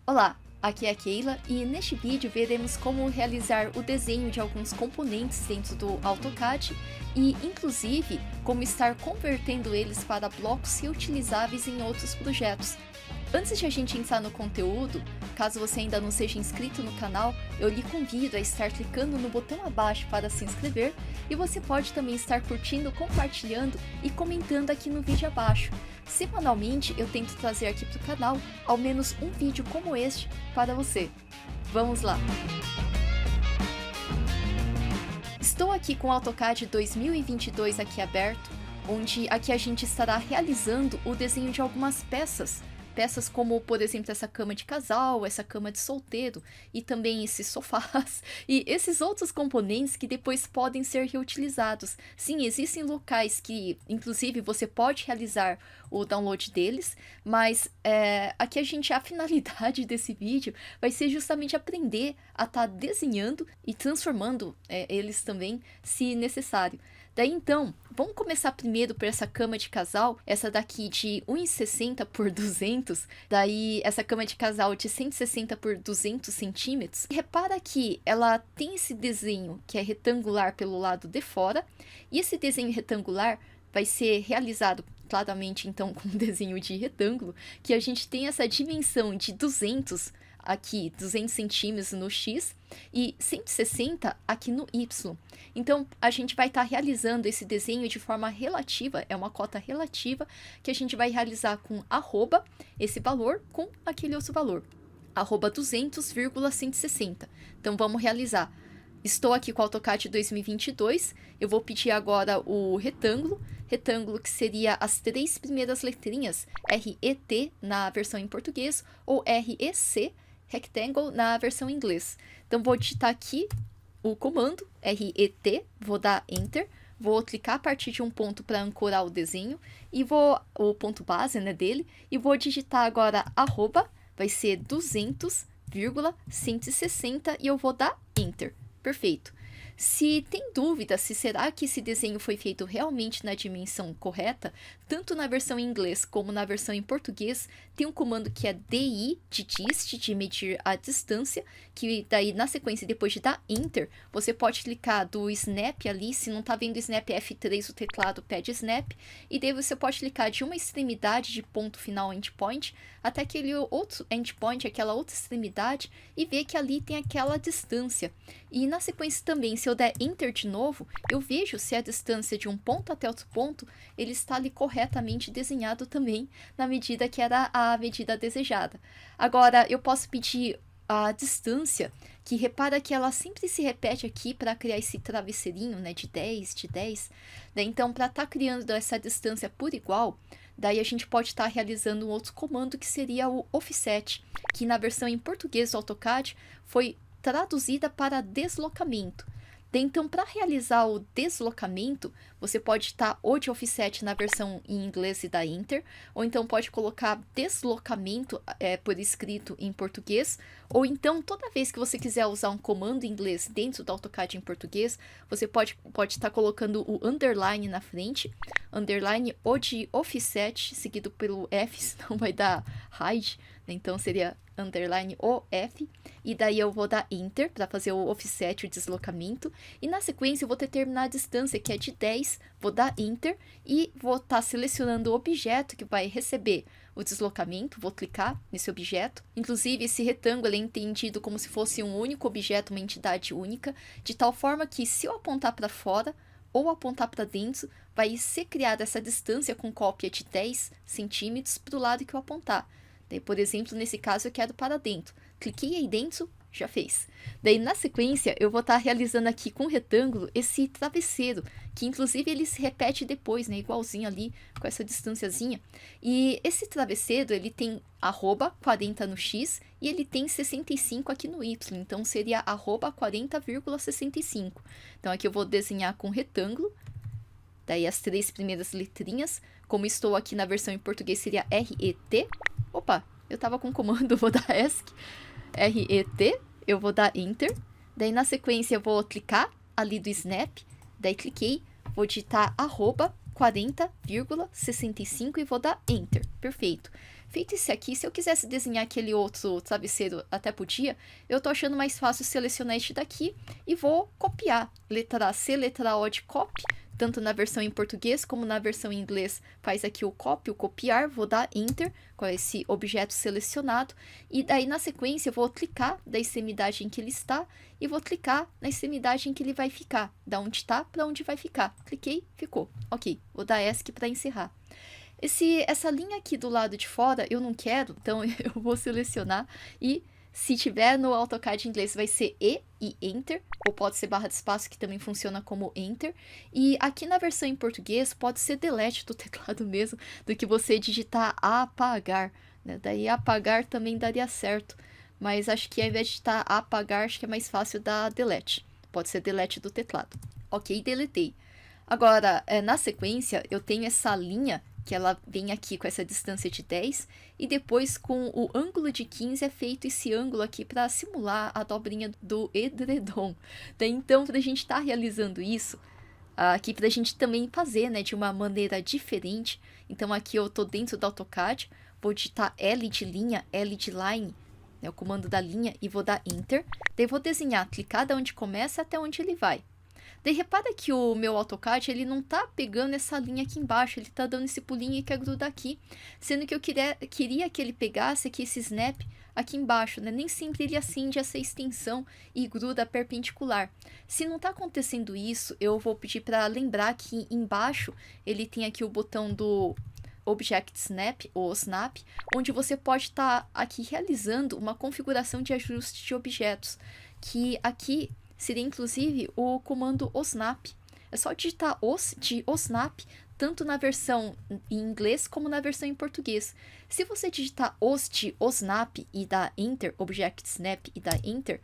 Olá, aqui é a Keila e neste vídeo veremos como realizar o desenho de alguns componentes dentro do AutoCAD e, inclusive, como estar convertendo eles para blocos reutilizáveis em outros projetos. Antes de a gente entrar no conteúdo, caso você ainda não seja inscrito no canal, eu lhe convido a estar clicando no botão abaixo para se inscrever e você pode também estar curtindo, compartilhando e comentando aqui no vídeo abaixo. Semanalmente eu tento trazer aqui para o canal ao menos um vídeo como este para você. Vamos lá! Estou aqui com o AutoCAD 2022 aqui aberto, onde aqui a gente estará realizando o desenho de algumas peças. Peças como, por exemplo, essa cama de casal, essa cama de solteiro e também esses sofás e esses outros componentes que depois podem ser reutilizados. Sim, existem locais que, inclusive, você pode realizar o download deles, mas aqui a finalidade desse vídeo vai ser justamente aprender a estar desenhando e transformando eles também, se necessário. Daí então, vamos começar primeiro por essa cama de casal, essa daqui de 1,60 por 200, daí essa cama de casal de 160 por 200 centímetros. Repara que ela tem esse desenho que é retangular pelo lado de fora, e esse desenho retangular vai ser realizado claramente então com um desenho de retângulo, que a gente tem essa dimensão de 200 aqui, 200 centímetros no X e 160 aqui no Y. Então, a gente vai estar realizando esse desenho de forma relativa, é uma cota relativa, que a gente vai realizar com arroba, esse valor, com aquele outro valor, arroba 200,160. Então, vamos realizar. Estou aqui com o AutoCAD 2022, eu vou pedir agora o retângulo que seria as três primeiras letrinhas, RET na versão em português, ou REC, Rectangle, na versão em inglês. Então, vou digitar aqui o comando, RET, vou dar Enter, vou clicar a partir de um ponto para ancorar o desenho, e o ponto base, né, dele, e vou digitar agora arroba, vai ser 200,160, e eu vou dar Enter. Perfeito. Se tem dúvida se será que esse desenho foi feito realmente na dimensão correta, tanto na versão em inglês como na versão em português, tem um comando que é DI, de dist, de medir a distância, que daí na sequência, depois de dar Enter, você pode clicar do Snap ali, se não está vendo Snap F3, o teclado pede Snap, e daí você pode clicar de uma extremidade de ponto final endpoint, até aquele outro endpoint, aquela outra extremidade, e ver que ali tem aquela distância. E na sequência também, se eu der Enter de novo, eu vejo se a distância de um ponto até outro ponto, ele está ali corretamente desenhado também, na medida que era a medida desejada. Agora, eu posso pedir a distância, que repara que ela sempre se repete aqui para criar esse travesseirinho, né, de 10, de 10. Daí, então, para estar criando essa distância por igual, daí a gente pode estar realizando um outro comando que seria o offset, que na versão em português do AutoCAD foi traduzida para deslocamento. Então, para realizar o deslocamento, você pode estar ou de offset na versão em inglês e dar Enter, ou então pode colocar deslocamento por escrito em português, ou então toda vez que você quiser usar um comando em inglês dentro do AutoCAD em português, você pode estar colocando o underline na frente, underline ou de offset, seguido pelo F, senão vai dar hide, né? Então seria underline o F, e daí eu vou dar Enter para fazer o offset, o deslocamento, e na sequência eu vou determinar a distância, que é de 10, vou dar Enter, e vou estar selecionando o objeto que vai receber o deslocamento, vou clicar nesse objeto. Inclusive, esse retângulo é entendido como se fosse um único objeto, uma entidade única, de tal forma que se eu apontar para fora, ou apontar para dentro, vai ser criada essa distância com cópia de 10 centímetros para o lado que eu apontar. Daí, por exemplo, nesse caso eu quero para dentro. Cliquei aí dentro, já fez. Daí, na sequência, eu vou estar realizando aqui com o retângulo esse travesseiro, que inclusive ele se repete depois, né, igualzinho ali, com essa distânciazinha. E esse travesseiro, ele tem arroba 40 no X e ele tem 65 aqui no Y, então seria arroba 40,65. Então, aqui eu vou desenhar com retângulo, daí as três primeiras letrinhas, como estou aqui na versão em português seria RET. Opa, eu tava com comando, eu vou dar ESC, RET, eu vou dar Enter, daí na sequência eu vou clicar ali do Snap, daí cliquei, vou digitar arroba 40,65 e vou dar Enter, perfeito. Feito esse aqui, se eu quisesse desenhar aquele outro travesseiro, até podia, eu tô achando mais fácil selecionar este daqui e vou copiar. Letra C, letra O de copy, tanto na versão em português como na versão em inglês. Faz aqui o copy, o copiar, vou dar Enter com esse objeto selecionado. E daí na sequência eu vou clicar da extremidade em que ele está e vou clicar na extremidade em que ele vai ficar. Da onde está para onde vai ficar. Cliquei, ficou. Ok, vou dar ESC para encerrar. Essa linha aqui do lado de fora eu não quero, então eu vou selecionar e se tiver no AutoCAD em inglês vai ser E e Enter, ou pode ser barra de espaço que também funciona como Enter. E aqui na versão em português pode ser Delete do teclado mesmo, do que você digitar apagar, né? Daí apagar também daria certo, mas acho que ao invés de digitar apagar, acho que é mais fácil dar Delete. Pode ser Delete do teclado. Ok, deletei. Agora, na sequência, eu tenho essa linha que ela vem aqui com essa distância de 10, e depois com o ângulo de 15 é feito esse ângulo aqui para simular a dobrinha do edredom. Daí, então, para a gente estar realizando isso, aqui para a gente também fazer, né, de uma maneira diferente, então aqui eu estou dentro do AutoCAD, vou digitar L de linha, L de line, né, o comando da linha, e vou dar Enter, daí vou desenhar, clicar de onde começa até onde ele vai. Daí repara que o meu AutoCAD, ele não tá pegando essa linha aqui embaixo, ele tá dando esse pulinho e quer grudar aqui, sendo que eu queria que ele pegasse aqui esse snap aqui embaixo, né? Nem sempre ele acende essa extensão e gruda perpendicular. Se não tá acontecendo isso, eu vou pedir para lembrar que embaixo ele tem aqui o botão do Object Snap, ou Snap, onde você pode estar aqui realizando uma configuração de ajuste de objetos, que aqui seria inclusive o comando OSNAP. É só digitar OS de OSNAP, tanto na versão em inglês como na versão em português. Se você digitar OS de OSNAP e dar Enter, Object Snap e dar Enter,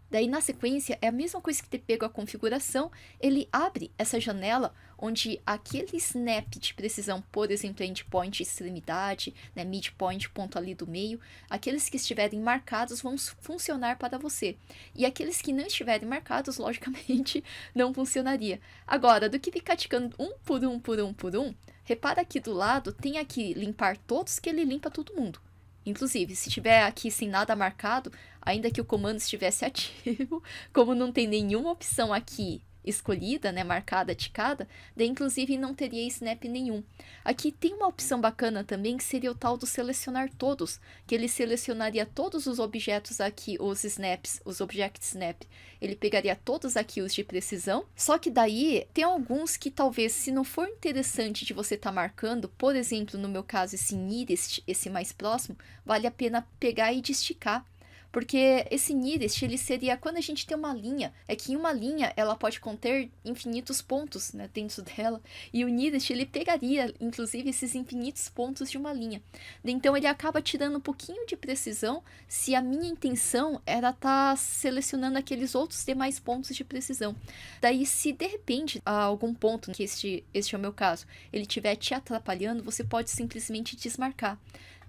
daí na sequência é a mesma coisa que ter pego a configuração, ele abre essa janela onde aquele snap de precisão, por exemplo, endpoint, extremidade, né, midpoint, ponto ali do meio, aqueles que estiverem marcados vão funcionar para você. E aqueles que não estiverem marcados, logicamente, não funcionaria. Agora, do que ficar ticando um por um, por um, por um, repara aqui do lado, tem aqui limpar todos, que ele limpa todo mundo. Inclusive, se tiver aqui sem nada marcado, ainda que o comando estivesse ativo, como não tem nenhuma opção aqui escolhida, né, marcada, ticada, daí inclusive não teria snap nenhum. Aqui tem uma opção bacana também, que seria o tal do selecionar todos, que ele selecionaria todos os objetos aqui, os snaps, os object snap. Ele pegaria todos aqui os de precisão, só que daí tem alguns que talvez, se não for interessante de você estar marcando, por exemplo, no meu caso esse nearest, esse mais próximo, vale a pena pegar e esticar. Porque esse nearest, ele seria quando a gente tem uma linha, é que em uma linha ela pode conter infinitos pontos, né, dentro dela, e o nearest ele pegaria, inclusive, esses infinitos pontos de uma linha. Então ele acaba tirando um pouquinho de precisão se a minha intenção era estar selecionando aqueles outros demais pontos de precisão. Daí, se de repente algum ponto, que este é o meu caso, ele estiver te atrapalhando, você pode simplesmente desmarcar.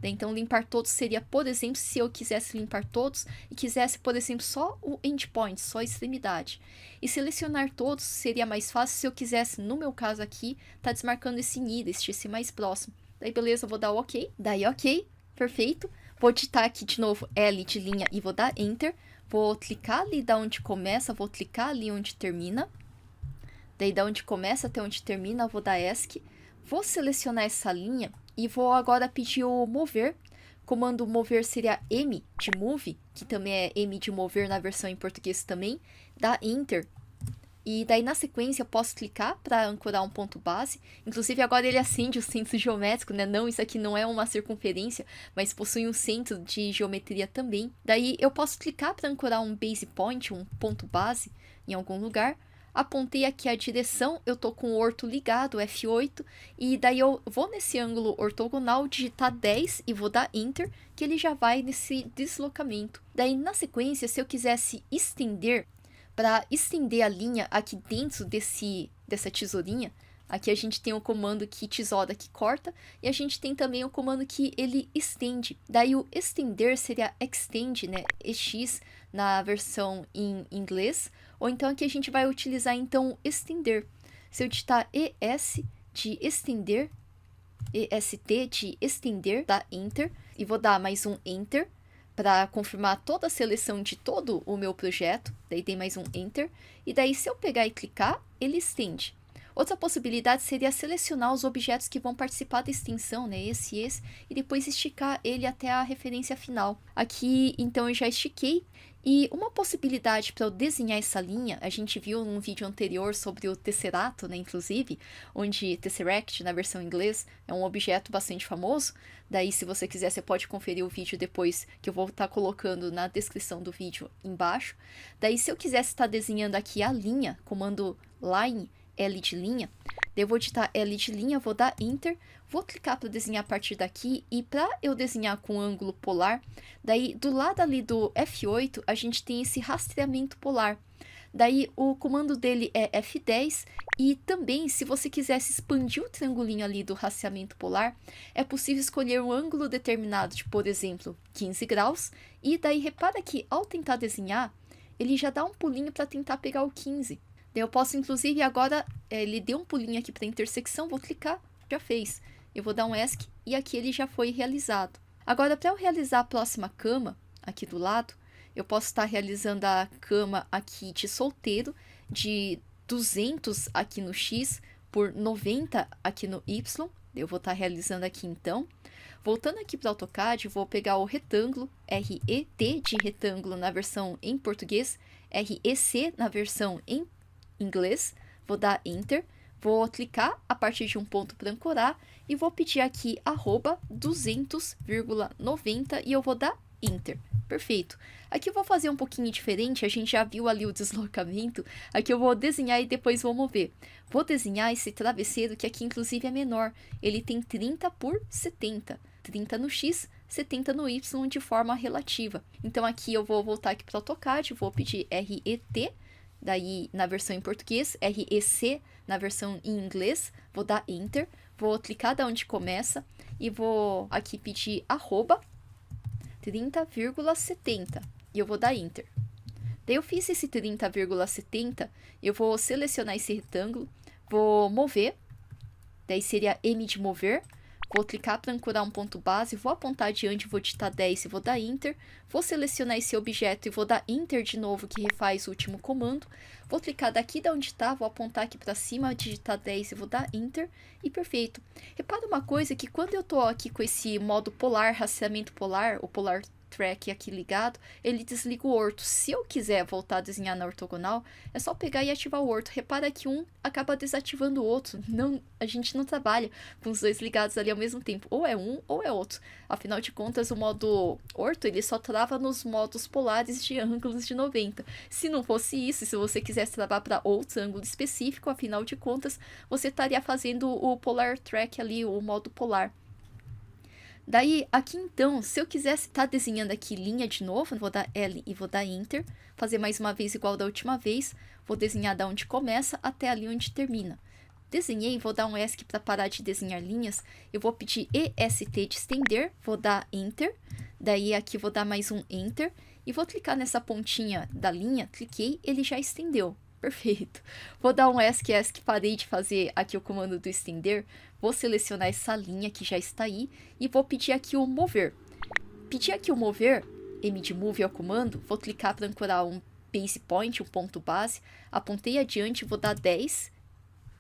Então, limpar todos seria, por exemplo, se eu quisesse limpar todos e quisesse, por exemplo, só o endpoint, só a extremidade. E selecionar todos seria mais fácil se eu quisesse, no meu caso aqui, tá desmarcando esse nearest, esse mais próximo. Daí, beleza, eu vou dar o OK. Daí, OK, perfeito. Vou digitar aqui de novo L de linha e vou dar Enter. Vou clicar ali da onde começa, vou clicar ali onde termina. Daí, da onde começa até onde termina, eu vou dar ESC. Vou selecionar essa linha e vou agora pedir o mover. Comando mover seria M de move, que também é M de mover na versão em português também. Dá Enter. E daí na sequência eu posso clicar para ancorar um ponto base. Inclusive agora ele acende o centro geométrico, né? Não, isso aqui não é uma circunferência, mas possui um centro de geometria também. Daí eu posso clicar para ancorar um base point, um ponto base, em algum lugar. Apontei aqui a direção, eu tô com o orto ligado, F8, e daí eu vou nesse ângulo ortogonal, digitar 10 e vou dar Enter, que ele já vai nesse deslocamento. Daí na sequência, se eu quisesse estender, para estender a linha aqui dentro dessa tesourinha, aqui a gente tem o comando que tesoura que corta, e a gente tem também o comando que ele estende. Daí o estender seria extend, né, EX na versão em inglês, ou então aqui a gente vai utilizar então estender. Se eu digitar ES de estender, EST de estender, dá Enter, e vou dar mais um Enter, para confirmar toda a seleção de todo o meu projeto, daí dei mais um Enter, e daí se eu pegar e clicar, ele estende. Outra possibilidade seria selecionar os objetos que vão participar da extensão, né, esse, e depois esticar ele até a referência final. Aqui, então, eu já estiquei, e uma possibilidade para eu desenhar essa linha, a gente viu num vídeo anterior sobre o Tesserato, né, inclusive, onde Tesseract, na versão em inglês, é um objeto bastante famoso. Daí, se você quiser, você pode conferir o vídeo depois, que eu vou estar colocando na descrição do vídeo embaixo. Daí, se eu quisesse estar desenhando aqui a linha, comando line, L de linha, daí eu vou digitar L de linha, vou dar Enter, vou clicar para desenhar a partir daqui, e para eu desenhar com ângulo polar, daí do lado ali do F8, a gente tem esse rastreamento polar. Daí o comando dele é F10, e também, se você quisesse expandir o triangulinho ali do rastreamento polar, é possível escolher um ângulo determinado, de, por exemplo, 15 graus, e daí repara que ao tentar desenhar, ele já dá um pulinho para tentar pegar o 15. Eu posso, inclusive, agora, ele deu um pulinho aqui para a intersecção, vou clicar, já fez. Eu vou dar um ESC e aqui ele já foi realizado. Agora, para eu realizar a próxima cama, aqui do lado, eu posso estar realizando a cama aqui de solteiro, de 200 aqui no X, por 90 aqui no Y. Eu vou estar realizando aqui então. Voltando aqui para o AutoCAD, vou pegar o retângulo, RET de retângulo na versão em português, REC na versão em inglês, vou dar Enter, vou clicar a partir de um ponto para ancorar e vou pedir aqui @200,90 e eu vou dar Enter. Perfeito. Aqui eu vou fazer um pouquinho diferente, a gente já viu ali o deslocamento, aqui eu vou desenhar e depois vou mover. Vou desenhar esse travesseiro que aqui inclusive é menor, ele tem 30 por 70, 30 no X, 70 no Y de forma relativa. Então aqui eu vou voltar aqui para o AutoCAD, vou pedir RET, daí na versão em português, REC na versão em inglês, vou dar Enter, vou clicar da onde começa e vou aqui pedir @30,70 e eu vou dar Enter. Daí eu fiz esse 30,70, eu vou selecionar esse retângulo, vou mover, daí seria M de mover, vou clicar para ancorar um ponto base, vou apontar adiante, vou digitar 10 e vou dar Enter. Vou selecionar esse objeto e vou dar Enter de novo, que refaz o último comando. Vou clicar daqui de onde está, vou apontar aqui para cima, digitar 10 e vou dar Enter. E perfeito. Repara uma coisa, que quando eu estou aqui com esse modo polar, rastreamento polar, o Polar Track aqui ligado, ele desliga o orto. Se eu quiser voltar a desenhar na ortogonal, é só pegar e ativar o orto. Repara que um acaba desativando o outro. Não, a gente não trabalha com os dois ligados ali ao mesmo tempo. Ou é um ou é outro. Afinal de contas, o modo orto, ele só trava nos modos polares de ângulos de 90. Se não fosse isso, se você quisesse travar para outro ângulo específico, afinal de contas, você estaria fazendo o Polar Track ali, o modo polar. Daí, aqui então, se eu quisesse estar desenhando aqui linha de novo, vou dar L e vou dar Enter, fazer mais uma vez igual da última vez, vou desenhar da onde começa até ali onde termina. Desenhei, vou dar um ESC para parar de desenhar linhas, eu vou pedir EST de estender, vou dar Enter, daí aqui vou dar mais um Enter, e vou clicar nessa pontinha da linha, cliquei, ele já estendeu. Perfeito. Vou dar um ESC, parei de fazer aqui o comando do estender, vou selecionar essa linha que já está aí e vou pedir aqui o mover. Pedir aqui o mover, M de move é o comando, vou clicar para ancorar um base point, um ponto base, apontei adiante, vou dar 10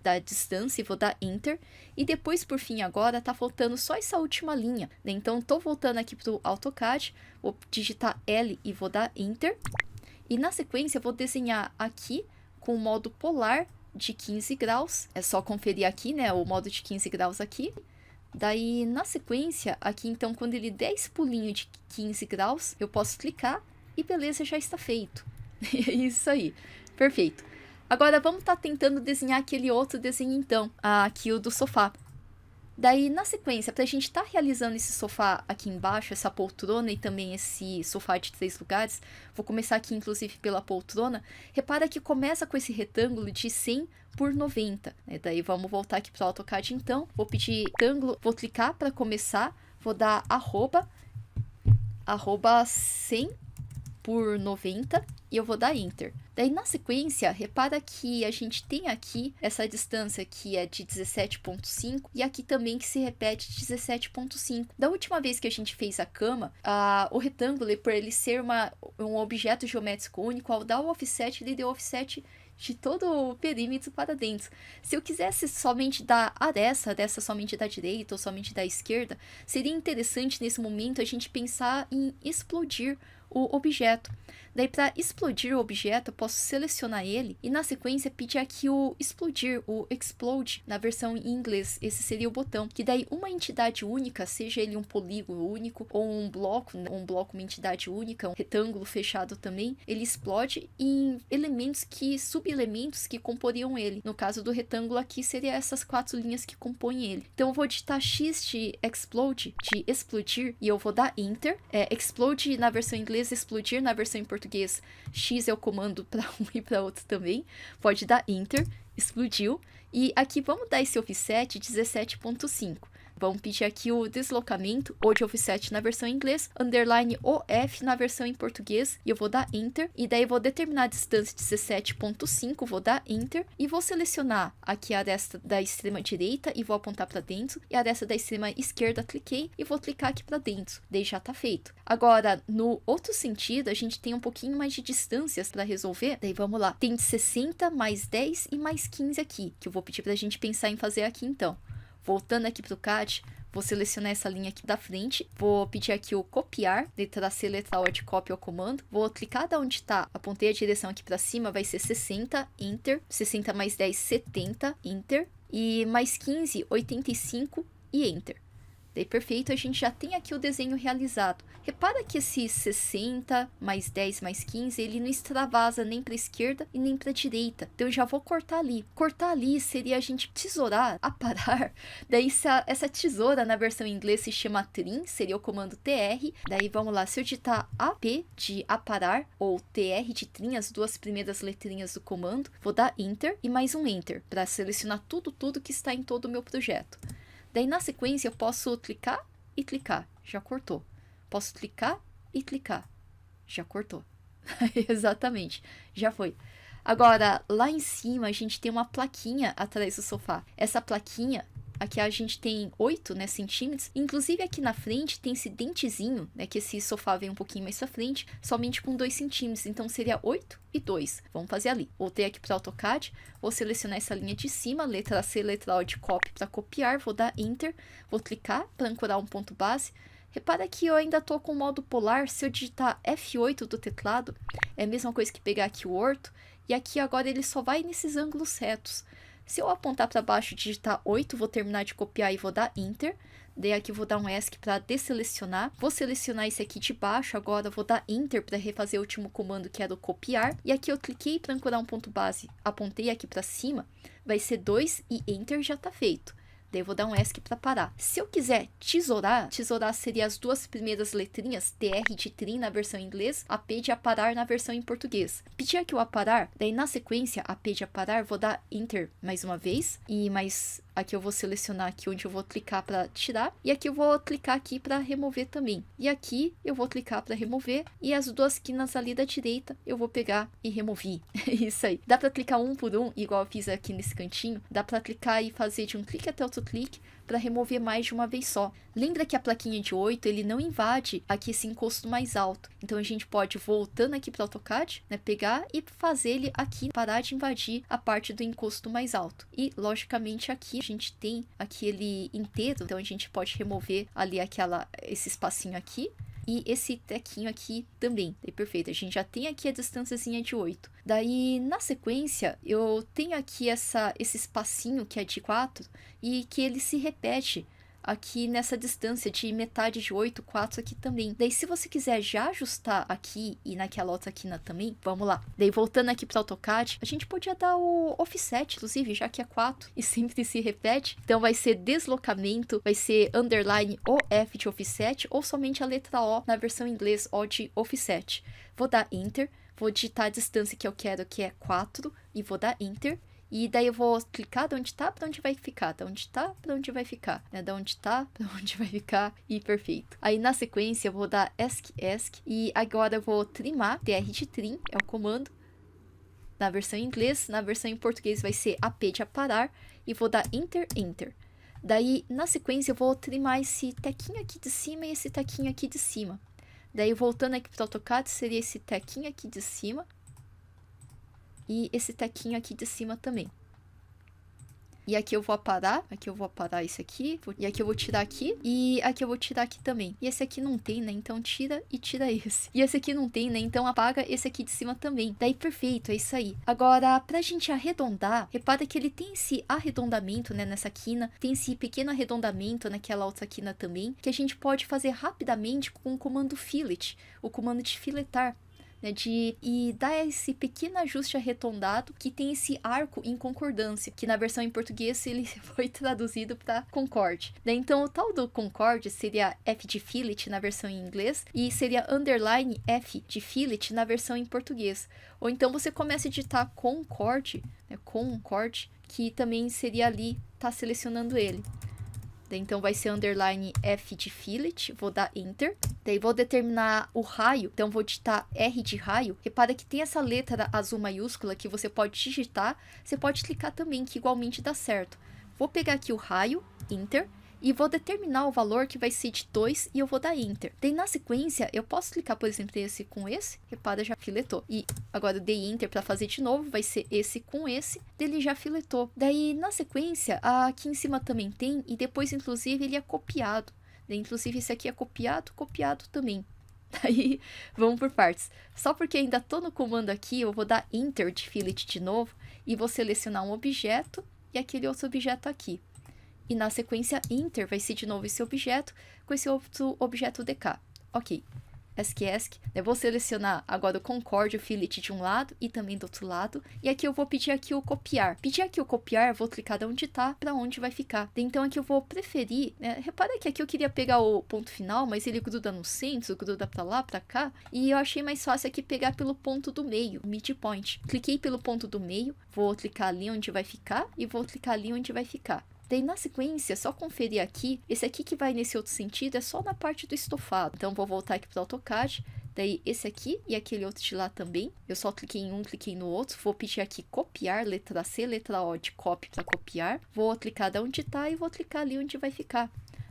da distância e vou dar Enter, e depois por fim agora tá faltando só essa última linha, né? Então tô voltando aqui pro AutoCAD, vou digitar L e vou dar Enter, e na sequência eu vou desenhar aqui com o modo polar de 15 graus, é só conferir aqui, né, o modo de 15 graus aqui. Daí, na sequência, aqui então, quando ele der esse pulinho de 15 graus, eu posso clicar e beleza, já está feito. É isso aí, perfeito. Agora, vamos estar tentando desenhar aquele outro desenho então, aqui o do sofá. Daí, na sequência, para a gente estar realizando esse sofá aqui embaixo, essa poltrona e também esse sofá de 3 lugares, vou começar aqui inclusive pela poltrona. Repara que começa com esse retângulo de 100 por 90. Né? Daí vamos voltar aqui para o AutoCAD então. Vou pedir retângulo, vou clicar para começar, vou dar @100 por 90 e eu vou dar Enter. Daí na sequência, repara que a gente tem aqui essa distância que é de 17,5 e aqui também que se repete 17,5. Da última vez que a gente fez a cama, o retângulo, por ele ser um objeto geométrico único, ao dar o offset, ele deu offset de todo o perímetro para dentro. Se eu quisesse somente dar a dessa somente da direita ou somente da esquerda, seria interessante nesse momento a gente pensar em explodir o objeto. Daí, para explodir o objeto, eu posso selecionar ele e na sequência pedir aqui o explodir, o explode, na versão em inglês. Esse seria o botão, que daí uma entidade única, seja ele um polígono único ou um bloco, uma entidade única, um retângulo fechado também, ele explode em subelementos que comporiam ele. No caso do retângulo aqui, seria essas 4 linhas que compõem ele. Então, eu vou digitar X de explode, de explodir, e eu vou dar Enter. Explode na versão em inglês, explodir na versão em português. X é o comando para um e para outro também. Pode dar Enter, explodiu. E aqui vamos dar esse offset 17,5. Vamos pedir aqui o deslocamento, ou de offset na versão em inglês, underline OF na versão em português, e eu vou dar Enter, e daí vou determinar a distância 17,5, vou dar Enter, e vou selecionar aqui a aresta da extrema direita, e vou apontar para dentro, e a aresta da extrema esquerda, cliquei, e vou clicar aqui para dentro, daí já tá feito. Agora, no outro sentido, a gente tem um pouquinho mais de distâncias para resolver, daí vamos lá, tem 60, mais 10 e mais 15 aqui, que eu vou pedir pra gente pensar em fazer aqui então. Voltando aqui para o CAD, vou selecionar essa linha aqui da frente, vou pedir aqui o copiar, letra C, letra O de cópia ao comando, vou clicar da onde está, apontei a direção aqui para cima, vai ser 60, Enter, 60 mais 10, 70, Enter, e mais 15, 85 e Enter. Daí, perfeito, a gente já tem aqui o desenho realizado. Repara que esse 60 mais 10 mais 15, ele não extravasa nem para a esquerda e nem para a direita. Então, eu já vou cortar ali. Cortar ali seria a gente tesourar, aparar. Daí, essa tesoura na versão em inglês se chama trim, seria o comando TR. Daí, vamos lá, se eu digitar AP de aparar ou TR de trim, as duas primeiras letrinhas do comando, vou dar Enter e mais um Enter, para selecionar tudo que está em todo o meu projeto. Daí, na sequência, eu posso clicar e clicar. Já cortou. Posso clicar e clicar. Já cortou. Exatamente. Já foi. Agora, lá em cima, a gente tem uma plaquinha atrás do sofá. Essa plaquinha, aqui a gente tem 8, né, centímetros. Inclusive, aqui na frente tem esse dentezinho, né, que esse sofá vem um pouquinho mais pra frente, somente com 2 centímetros. Então, seria 8 e 2. Vamos fazer ali. Voltei aqui para o AutoCAD. Vou selecionar essa linha de cima, letra C, letra O de copy para copiar. Vou dar Enter. Vou clicar para ancorar um ponto base. Repara que eu ainda estou com o modo polar. Se eu digitar F8 do teclado, é a mesma coisa que pegar aqui o orto. E aqui agora ele só vai nesses ângulos retos. Se eu apontar para baixo e digitar 8, vou terminar de copiar e vou dar Enter. Daí aqui vou dar um ESC para desselecionar. Vou selecionar esse aqui de baixo. Agora vou dar Enter para refazer o último comando, que é do copiar. E aqui eu cliquei para ancorar um ponto base. Apontei aqui para cima. Vai ser 2 e Enter, já está feito. Daí eu vou dar um ESC para parar. Se eu quiser tesourar seria as duas primeiras letrinhas, TR de trim na versão em inglês, AP de aparar na versão em português. Pedir aqui o aparar, daí na sequência, AP de aparar, vou dar Enter mais uma vez. E mais aqui eu vou selecionar aqui onde eu vou clicar para tirar. E aqui eu vou clicar aqui para remover também. E aqui eu vou clicar para remover. E as duas quinas ali da direita eu vou pegar e remover. Isso aí. Dá para clicar um por um, igual eu fiz aqui nesse cantinho. Dá para clicar e fazer de um clique até outro clique para remover mais de uma vez só. Lembra que a plaquinha de 8, ele não invade aqui esse encosto mais alto. Então, a gente pode, voltando aqui para o AutoCAD, né, pegar e fazer ele aqui, parar de invadir a parte do encosto mais alto. E, logicamente, aqui a gente tem aquele inteiro, então a gente pode remover ali esse espacinho aqui. E esse tequinho aqui também. Daí, perfeito. A gente já tem aqui a distânciazinha de 8. Daí, na sequência, eu tenho aqui esse espacinho que é de 4 e que ele se repete aqui nessa distância de metade de 8, 4 aqui também. Daí, se você quiser já ajustar aqui e naquela outra quina também, vamos lá. Daí, voltando aqui para o AutoCAD, a gente podia dar o offset, inclusive, já que é 4 e sempre se repete. Então, vai ser deslocamento, vai ser underline OF de offset ou somente a letra O na versão em inglês, O de offset. Vou dar Enter, vou digitar a distância que eu quero, que é 4, e vou dar Enter. E daí eu vou clicar de onde tá para onde vai ficar, da onde tá para onde vai ficar, né? Da onde tá para onde vai ficar e perfeito. Aí na sequência eu vou dar ESC e agora eu vou trimar, tr de trim é o comando. Na versão em inglês, na versão em português vai ser AP de aparar e vou dar Enter. Daí na sequência eu vou trimar esse tequinho aqui de cima e esse tequinho aqui de cima. Daí voltando aqui para o AutoCAD seria esse tequinho aqui de cima e esse tequinho aqui de cima também. E aqui eu vou aparar esse aqui, e aqui eu vou tirar aqui, e aqui eu vou tirar aqui também. E esse aqui não tem, né, então tira e tira esse. E esse aqui não tem, né, então apaga esse aqui de cima também. Daí perfeito, é isso aí. Agora, pra gente arredondar, repara que ele tem esse arredondamento, né, nessa quina, tem esse pequeno arredondamento naquela outra quina também, que a gente pode fazer rapidamente com o comando fillet, o comando de filetar. Né, e dar esse pequeno ajuste arredondado que tem esse arco em concordância, que na versão em português ele foi traduzido para concorde. Daí, então o tal do concorde seria F de fillet na versão em inglês e seria underline F de fillet na versão em português. Ou então você começa a digitar concorde, né, concorde, que também seria ali, tá selecionando ele. Daí, então vai ser underline F de fillet, vou dar Enter. Daí vou determinar o raio, então vou digitar R de raio. Repara que tem essa letra azul maiúscula que você pode digitar, você pode clicar também, que igualmente dá certo. Vou pegar aqui o raio, Enter, e vou determinar o valor que vai ser de 2 e eu vou dar Enter. Daí na sequência eu posso clicar, por exemplo, esse com esse, repara, já filetou. E agora eu dei Enter para fazer de novo, vai ser esse com esse, dele já filetou. Daí na sequência, aqui em cima também tem, e depois inclusive ele é copiado. Daí, inclusive esse aqui é copiado também. Daí vamos por partes. Só porque ainda tô no comando aqui, eu vou dar Enter de fillet de novo e vou selecionar um objeto e aquele outro objeto aqui. E na sequência Enter vai ser de novo esse objeto com esse outro objeto DK. Ok. ESC. Eu vou selecionar agora o concorde, o fillet de um lado e também do outro lado. E aqui eu vou pedir aqui o copiar. Pedir aqui o copiar, vou clicar de onde tá para onde vai ficar. Então aqui eu vou preferir, né? Repara que aqui eu queria pegar o ponto final, mas ele gruda no centro, gruda para lá, para cá. E eu achei mais fácil aqui pegar pelo ponto do meio, midpoint. Cliquei pelo ponto do meio, vou clicar ali onde vai ficar e vou clicar ali onde vai ficar. Daí na sequência, só conferir aqui, esse aqui que vai nesse outro sentido é só na parte do estofado. Então vou voltar aqui para o AutoCAD, daí esse aqui e aquele outro de lá também. Eu só cliquei em um, cliquei no outro, vou pedir aqui copiar, letra C, letra O de copy para copiar. Vou clicar de onde tá e vou clicar ali onde vai ficar.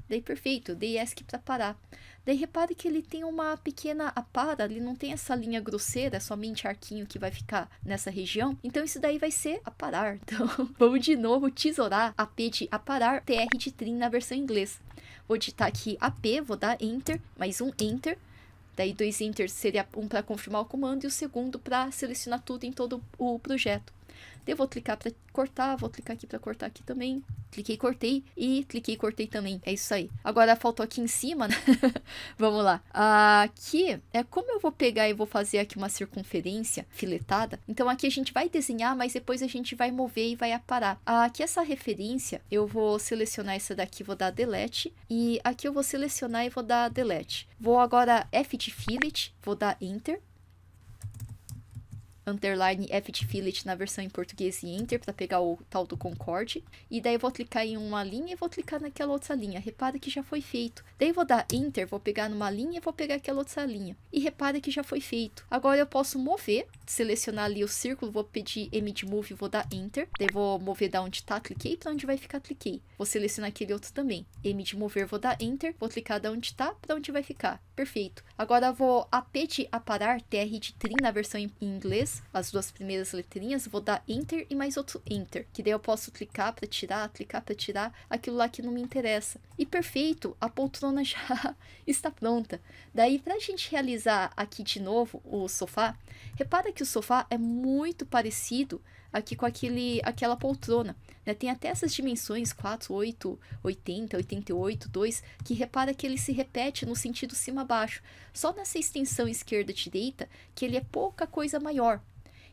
Daí perfeito, dei ESC para parar. Daí repare que ele tem uma pequena apara, ele não tem essa linha grosseira, é somente arquinho que vai ficar nessa região. Então isso daí vai ser aparar. Então vamos de novo tesourar AP de aparar, TR de trim na versão em inglês. Vou digitar aqui AP, vou dar Enter, mais um Enter. Daí 2 Enter seria um para confirmar o comando e o segundo para selecionar tudo em todo o projeto. Daí eu vou clicar para cortar, vou clicar aqui para cortar aqui também. Cliquei, cortei e cliquei, cortei também. É isso aí. Agora faltou aqui em cima, né? Vamos lá. Aqui é como eu vou pegar e vou fazer aqui uma circunferência filetada. Então aqui a gente vai desenhar, mas depois a gente vai mover e vai aparar. Aqui essa referência, eu vou selecionar essa daqui, vou dar Delete. E aqui eu vou selecionar e vou dar Delete. Vou agora F de fillet, vou dar Enter. Underline F de fillet na versão em português e Enter para pegar o tal do concorde. E daí eu vou clicar em uma linha e vou clicar naquela outra linha. Repara que já foi feito. Daí eu vou dar Enter, vou pegar numa linha e vou pegar aquela outra linha. E repara que já foi feito. Agora eu posso mover, selecionar ali o círculo, vou pedir M de Move, vou dar Enter. Daí vou mover da onde tá, cliquei, para onde vai ficar, cliquei. Vou selecionar aquele outro também. M de Mover, vou dar Enter, vou clicar da onde tá, para onde vai ficar. Perfeito. Agora eu vou AP de aparar, TR de trim na versão em inglês. As duas primeiras letrinhas, vou dar Enter e mais outro Enter, que daí eu posso clicar para tirar, aquilo lá que não me interessa. E perfeito, a poltrona já está pronta. Daí, para a gente realizar aqui de novo o sofá, repara que o sofá é muito parecido aqui com aquela poltrona, né? Tem até essas dimensões 4, 8, 80, 88, 2, que repara que ele se repete no sentido cima-baixo. Só nessa extensão esquerda-direita que ele é pouca coisa maior.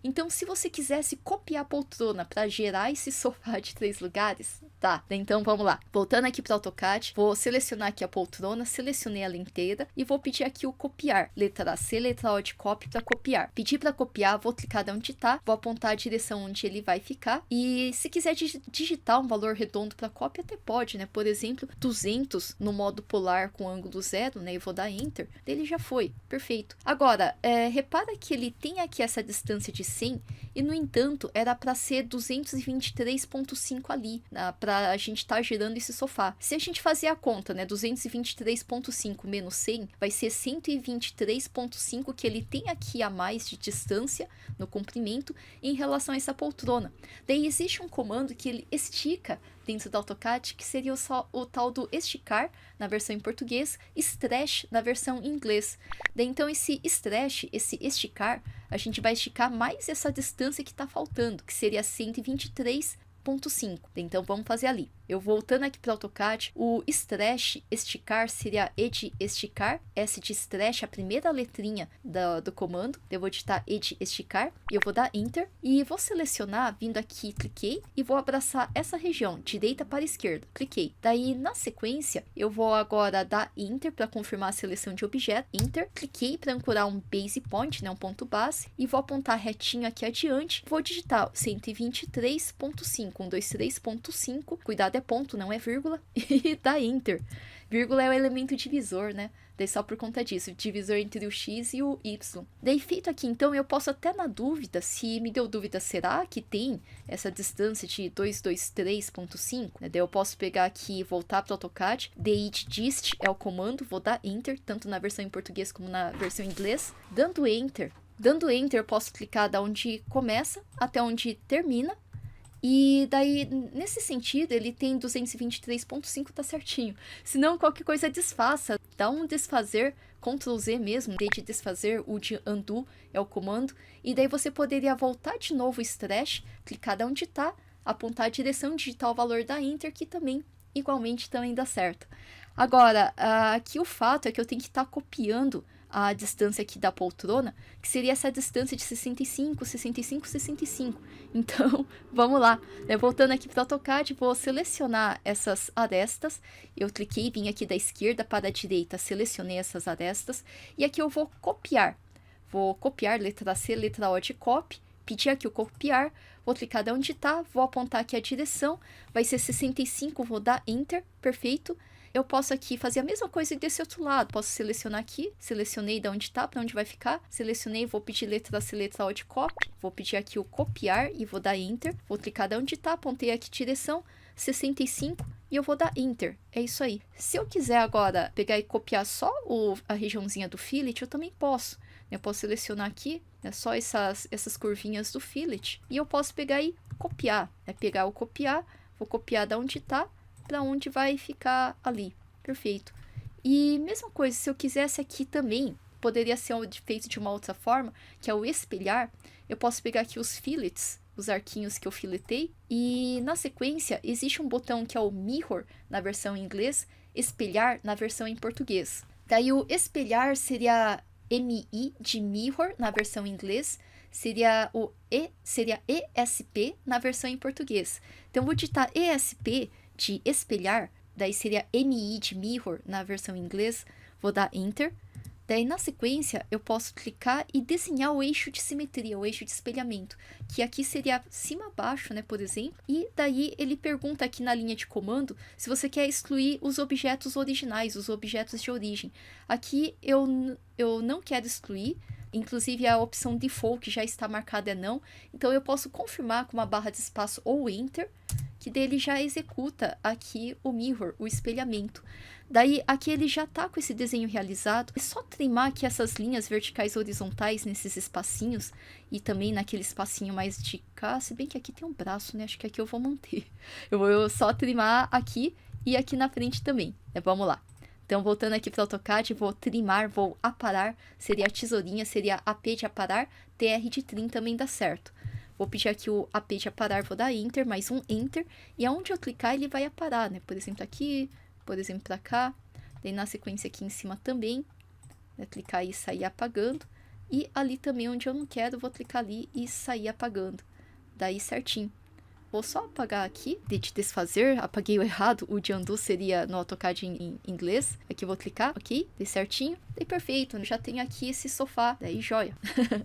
Então, se você quisesse copiar a poltrona para gerar esse sofá de 3 lugares, tá. Então, vamos lá. Voltando aqui para o AutoCAD, vou selecionar aqui a poltrona, selecionei ela inteira e vou pedir aqui o copiar. Letra C, letra O de copy para copiar. Pedir para copiar, vou clicar de onde está, vou apontar a direção onde ele vai ficar. E se quiser digitar um valor redondo para cópia, até pode, né? Por exemplo, 200 no modo polar com ângulo 0, né? Eu vou dar Enter. Ele já foi. Perfeito. Agora, repara que ele tem aqui essa distância de 100 e, no entanto, era para ser 223,5 ali, para a gente estar gerando esse sofá. Se a gente fazer a conta, né, 223,5 menos 100, vai ser 123,5 que ele tem aqui a mais de distância no comprimento em relação a essa poltrona. Daí existe um comando que ele estica dentro do AutoCAD, que seria o tal do esticar, na versão em português, stretch, na versão em inglês. Daí, então, esse stretch, esse esticar, a gente vai esticar mais essa distância que está faltando, que seria 123,5. Então, vamos fazer ali. Eu voltando aqui para o AutoCAD, o stretch, esticar, seria E de esticar, S de stretch, a primeira letrinha do comando. Eu vou digitar E de esticar, e eu vou dar Enter, e vou selecionar, vindo aqui, cliquei, e vou abraçar essa região, direita para esquerda, cliquei. Daí, na sequência, eu vou agora dar Enter para confirmar a seleção de objeto, Enter, cliquei para ancorar um base point, né, um ponto base, e vou apontar retinho aqui adiante, vou digitar 123,5, 123,5, cuidado, é ponto, não é vírgula, e dá Enter. Vírgula é o elemento divisor, né? Daí só por conta disso, divisor entre o X e o Y. Daí feito aqui, então, eu posso até na dúvida, se me deu dúvida, será que tem essa distância de 223,5? Daí eu posso pegar aqui e voltar para o AutoCAD, dist é o comando, vou dar Enter, tanto na versão em português como na versão em inglês. Dando Enter, eu posso clicar da onde começa até onde termina. E daí, nesse sentido, ele tem 223,5, tá certinho. Se não, qualquer coisa desfaça. Dá um desfazer, Ctrl Z mesmo, D de desfazer, o de undo é o comando. E daí você poderia voltar de novo o stretch, clicar de onde tá, apontar a direção, digitar o valor da Enter, que também, igualmente, também dá certo. Agora, aqui o fato é que eu tenho que estar copiando a distância aqui da poltrona, que seria essa distância de 65, 65, 65. Então, vamos lá. Voltando aqui para o AutoCAD, vou selecionar essas arestas. Eu cliquei, vim aqui da esquerda para a direita, selecionei essas arestas. E aqui eu vou copiar. Vou copiar, letra C, letra O de copy. Pedir aqui o copiar, vou clicar de onde está, vou apontar aqui a direção. Vai ser 65, vou dar Enter, perfeito. Eu posso aqui fazer a mesma coisa desse outro lado. Posso selecionar aqui, selecionei de onde está, para onde vai ficar. Selecionei, vou pedir letra C, letra O de copy. Vou pedir aqui o copiar e vou dar Enter. Vou clicar de onde está, apontei aqui direção, 65 e eu vou dar Enter. É isso aí. Se eu quiser agora pegar e copiar só a regiãozinha do fillet, eu também posso. Eu posso selecionar aqui, né, só essas curvinhas do fillet. E eu posso pegar e copiar. Pegar o copiar, vou copiar de onde está, para onde vai ficar ali. Perfeito. E mesma coisa, se eu quisesse aqui também, poderia ser feito de uma outra forma, que é o espelhar. Eu posso pegar aqui os fillets, os arquinhos que eu filetei, e na sequência existe um botão que é o mirror na versão em inglês, espelhar na versão em português. Daí o espelhar seria MI de mirror na versão em inglês, seria ESP na versão em português. Então, eu vou digitar ESP de espelhar, daí seria MI de mirror na versão em inglês, vou dar Enter. Daí, na sequência, eu posso clicar e desenhar o eixo de simetria, o eixo de espelhamento, que aqui seria cima-baixo, né, por exemplo. E daí, ele pergunta aqui na linha de comando se você quer excluir os objetos originais, os objetos de origem. Aqui, eu não quero excluir, inclusive a opção Default, que já está marcada, é não. Então, eu posso confirmar com uma barra de espaço ou Enter, que dele já executa aqui o mirror, o espelhamento. Daí, aqui ele já está com esse desenho realizado. É só trimar aqui essas linhas verticais e horizontais nesses espacinhos. E também naquele espacinho mais de cá. Se bem que aqui tem um braço, né? Acho que aqui eu vou manter. Eu vou só trimar aqui e aqui na frente também. Vamos lá. Então, voltando aqui para o AutoCAD, vou trimar, vou aparar. Seria a tesourinha, seria AP de aparar. TR de trim também dá certo. Vou pedir aqui o AP de aparar, vou dar Enter, mais um Enter. E aonde eu clicar, ele vai aparar, né? Por exemplo, aqui, por exemplo, para cá. Daí na sequência aqui em cima também. Clicar e sair apagando. E ali também onde eu não quero, vou clicar ali e sair apagando. Daí certinho. Vou só apagar aqui, de desfazer, apaguei o errado, o de undo seria no AutoCAD em inglês. Aqui eu vou clicar, ok, dei certinho, dei perfeito, já tenho aqui esse sofá, daí joia.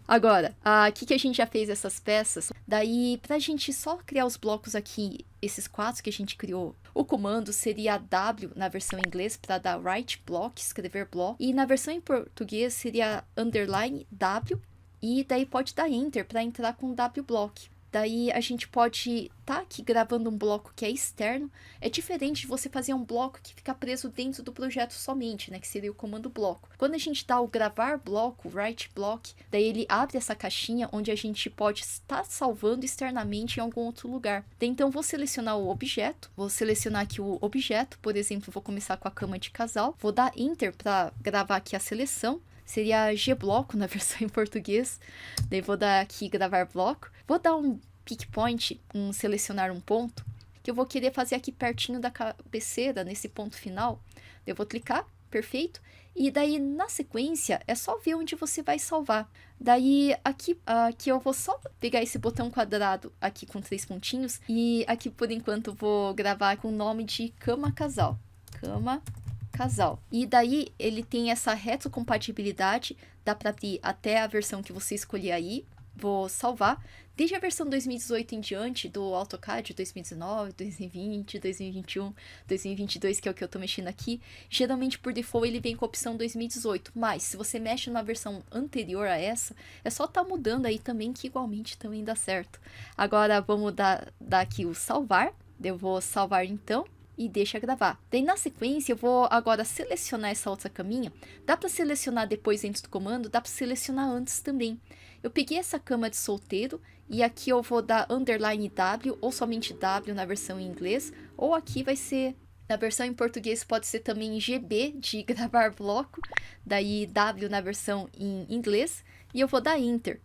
Agora, aqui que a gente já fez essas peças, daí pra gente só criar os blocos aqui, esses 4 que a gente criou, o comando seria W na versão em inglês para dar write block, escrever bloco, e na versão em português seria underline W, e daí pode dar enter para entrar com W block. Daí a gente pode estar aqui gravando um bloco que é externo. É diferente de você fazer um bloco que fica preso dentro do projeto somente, né? Que seria o comando bloco. Quando a gente dá o gravar bloco, write block, daí ele abre essa caixinha onde a gente pode estar salvando externamente em algum outro lugar. Daí, então vou selecionar o objeto. Vou selecionar aqui o objeto. Por exemplo, vou começar com a cama de casal. Vou dar enter para gravar aqui a seleção. Seria G-bloco na versão em português. Daí vou dar aqui gravar bloco. Vou dar um pick point, selecionar um ponto, que eu vou querer fazer aqui pertinho da cabeceira, nesse ponto final. Eu vou clicar, perfeito. E daí na sequência é só ver onde você vai salvar. Daí aqui eu vou só pegar esse botão quadrado aqui com 3 pontinhos. E aqui por enquanto vou gravar com o nome de cama casal. Cama casal. E daí ele tem essa retrocompatibilidade, dá para abrir até a versão que você escolher aí. Vou salvar. Desde a versão 2018 em diante do AutoCAD, 2019, 2020, 2021, 2022, que é o que eu tô mexendo aqui, geralmente por default ele vem com a opção 2018, mas se você mexe na versão anterior a essa, é só tá mudando aí também, que igualmente também dá certo. Agora vamos dar aqui o salvar. Eu vou salvar então e deixa gravar. Daí na sequência eu vou agora selecionar essa outra caminha. Dá para selecionar depois dentro do comando, dá para selecionar antes também. Eu peguei essa cama de solteiro e aqui eu vou dar underline W ou somente W na versão em inglês, ou aqui vai ser, na versão em português pode ser também GB de gravar bloco, daí W na versão em inglês, e eu vou dar enter.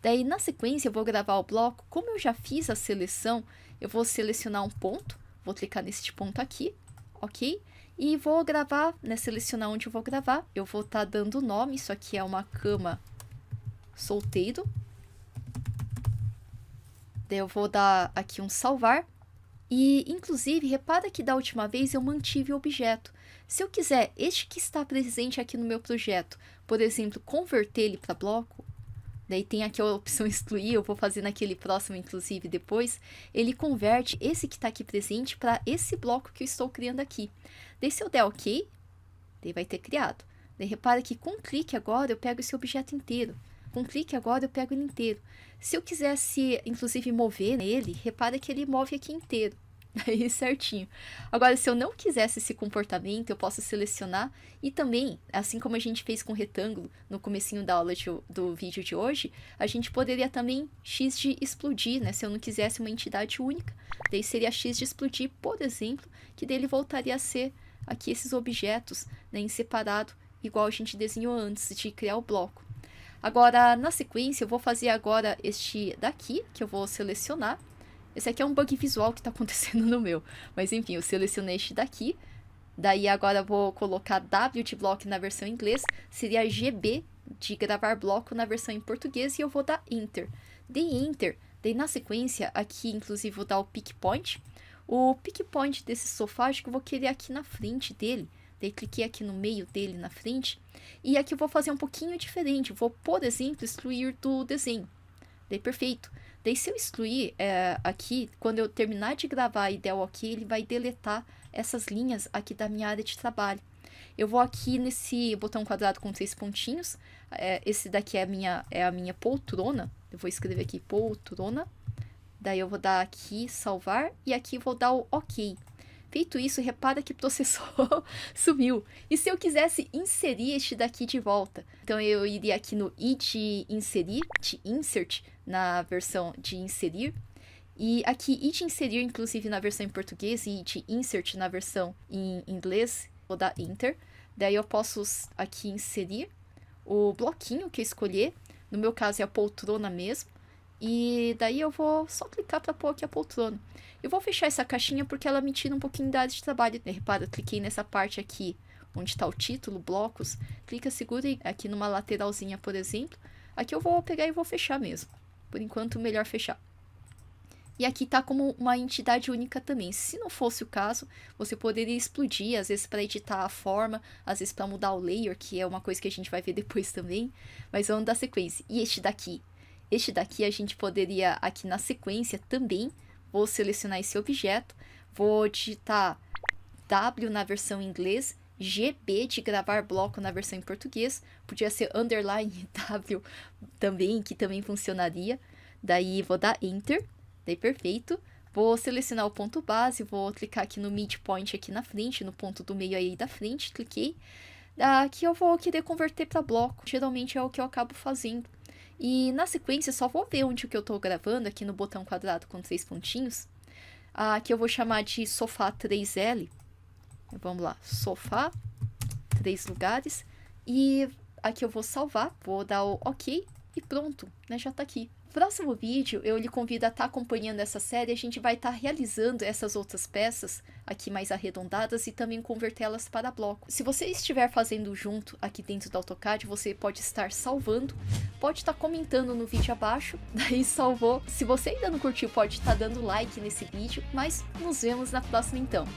Daí na sequência eu vou gravar o bloco. Como eu já fiz a seleção, eu vou selecionar um ponto, vou clicar neste ponto aqui, ok? E vou gravar, né, selecionar onde eu vou gravar. Eu vou estar dando o nome, isso aqui é uma cama solteiro. Daí eu vou dar aqui um salvar. E, inclusive, repara que da última vez eu mantive o objeto. Se eu quiser este que está presente aqui no meu projeto, por exemplo, converter ele para bloco, daí tem aqui a opção excluir, eu vou fazer naquele próximo, inclusive, depois. Ele converte esse que está aqui presente para esse bloco que eu estou criando aqui. Daí se eu der OK, daí vai ter criado. Daí repara que com clique agora eu pego esse objeto inteiro. Com clique agora eu pego ele inteiro. Se eu quisesse, inclusive, mover nele, repara que ele move aqui inteiro. Aí certinho. Agora, se eu não quisesse esse comportamento, eu posso selecionar e também, assim como a gente fez com o retângulo no comecinho da aula do vídeo de hoje, a gente poderia também X de explodir, né? Se eu não quisesse uma entidade única, daí seria X de explodir, por exemplo, que dele voltaria a ser aqui esses objetos, né, em separado, igual a gente desenhou antes de criar o bloco. Agora, na sequência, eu vou fazer agora este daqui, que eu vou selecionar. Esse aqui é um bug visual que está acontecendo no meu. Mas enfim, eu selecionei este daqui. Daí agora eu vou colocar W de bloco na versão em inglês. Seria GB de gravar bloco na versão em português. E eu vou dar Enter. Dei Enter. Daí na sequência, aqui inclusive vou dar o pick point. O pick point desse sofá, acho que eu vou querer aqui na frente dele. Daí cliquei aqui no meio dele, na frente. E aqui eu vou fazer um pouquinho diferente. Vou, por exemplo, excluir do desenho. Daí perfeito. Daí se eu excluir aqui, quando eu terminar de gravar e der o OK, ele vai deletar essas linhas aqui da minha área de trabalho. Eu vou aqui nesse botão quadrado com 3 pontinhos. Esse daqui é a minha poltrona. Eu vou escrever aqui poltrona. Daí eu vou dar aqui salvar e aqui vou dar o OK. Feito isso, repara que o processor sumiu. E se eu quisesse inserir este daqui de volta? Então eu iria aqui no I de inserir, de insert, na versão de inserir. E aqui I de inserir, inclusive na versão em português, e I de insert na versão em inglês. Vou dar Enter. Daí eu posso aqui inserir o bloquinho que eu escolher. No meu caso é a poltrona mesmo. E daí eu vou só clicar para pôr aqui a poltrona. Eu vou fechar essa caixinha porque ela me tira um pouquinho da área de trabalho. Repara, eu cliquei nessa parte aqui, onde está o título, blocos. Clica, segura aqui numa lateralzinha, por exemplo. Aqui eu vou pegar e vou fechar mesmo. Por enquanto, melhor fechar. E aqui tá como uma entidade única também. Se não fosse o caso, você poderia explodir, às vezes para editar a forma, às vezes para mudar o layer, que é uma coisa que a gente vai ver depois também. Mas vamos dar sequência. E este daqui a gente poderia, aqui na sequência também, vou selecionar esse objeto, vou digitar W na versão em inglês, GB de gravar bloco na versão em português, podia ser underline W também, que também funcionaria. Daí vou dar Enter. Daí perfeito, vou selecionar o ponto base, vou clicar aqui no midpoint aqui na frente, no ponto do meio aí da frente, cliquei. Aqui eu vou querer converter para bloco, geralmente é o que eu acabo fazendo. E na sequência só vou ver onde que eu estou gravando, aqui no botão quadrado com 3 pontinhos. Aqui eu vou chamar de sofá 3L, vamos lá, sofá, 3 lugares. E aqui eu vou salvar, vou dar o OK e pronto, né, já está aqui. Próximo vídeo, eu lhe convido a estar acompanhando essa série, a gente vai estar realizando essas outras peças, aqui mais arredondadas, e também convertê-las para bloco. Se você estiver fazendo junto aqui dentro do AutoCAD, você pode estar salvando, pode estar comentando no vídeo abaixo, daí salvou. Se você ainda não curtiu, pode estar dando like nesse vídeo, mas nos vemos na próxima então.